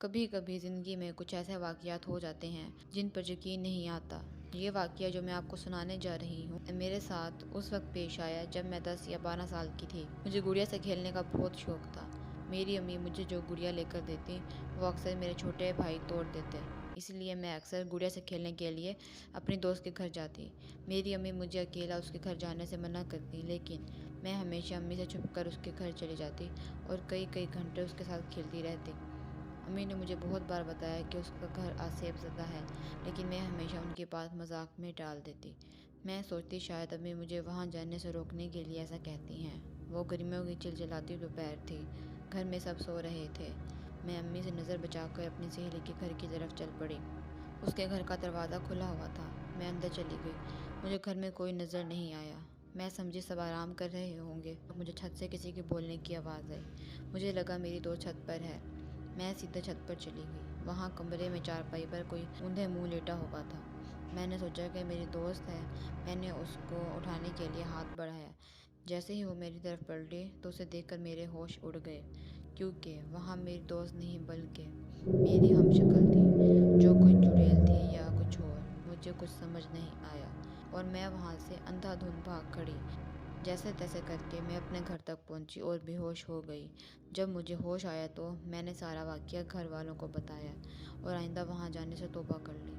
کبھی کبھی زندگی میں کچھ ایسے واقعات ہو جاتے ہیں جن پر یقین نہیں آتا۔ یہ واقعہ جو میں آپ کو سنانے جا رہی ہوں میرے ساتھ اس وقت پیش آیا جب میں 10 یا 12 سال کی تھی۔ مجھے گڑیا سے کھیلنے کا بہت شوق تھا۔ میری امی مجھے جو گڑیا لے کر دیتی وہ اکثر میرے چھوٹے بھائی توڑ دیتے، اس لیے میں اکثر گڑیا سے کھیلنے کے لیے اپنے دوست کے گھر جاتی۔ میری امی مجھے اکیلا اس کے گھر جانے سے منع کرتی، لیکن میں ہمیشہ امی سے چھپ کر اس کے گھر چلی جاتی اور کئی گھنٹے اس کے ساتھ کھیلتی رہتی۔ امی نے مجھے بہت بار بتایا کہ اس کا گھر آسیب زدہ ہے، لیکن میں ہمیشہ ان کی بات مذاق میں ٹال دیتی۔ میں سوچتی شاید امی مجھے وہاں جانے سے روکنے کے لیے ایسا کہتی ہیں۔ وہ گرمیوں کی چلچلاتی دوپہر تھی، گھر میں سب سو رہے تھے۔ میں امی سے نظر بچا کر اپنی سہیلی کے گھر کی طرف چل پڑی۔ اس کے گھر کا دروازہ کھلا ہوا تھا۔ میں اندر چلی گئی۔ مجھے گھر میں کوئی نظر نہیں آیا۔ میں سمجھی سب آرام کر رہے ہوں گے۔ مجھے چھت سے کسی کے بولنے کی آواز آئی۔ مجھے لگا میری دوست چھت پر ہے۔ میں سیدھے چھت پر چلی گئی۔ وہاں کمرے میں چارپائی پر کوئی اوندھے منہ لیٹا ہوا تھا۔ میں نے سوچا کہ میری دوست ہے۔ میں نے اس کو اٹھانے کے لیے ہاتھ بڑھایا۔ جیسے ہی وہ میری طرف پلٹی تو اسے دیکھ کر میرے ہوش اڑ گئے، کیونکہ وہاں میری دوست نہیں بلکہ میری ہم شکل تھی، جو کوئی چڑیل تھی یا کچھ اور۔ مجھے کچھ سمجھ نہیں آیا اور میں وہاں سے اندھا دھند بھاگ کھڑی۔ جیسے تیسے کر کے میں اپنے گھر تک پہنچی اور بے ہوش ہو گئی۔ جب مجھے ہوش آیا تو میں نے سارا واقعہ گھر والوں کو بتایا اور آئندہ وہاں جانے سے توبہ کر لی۔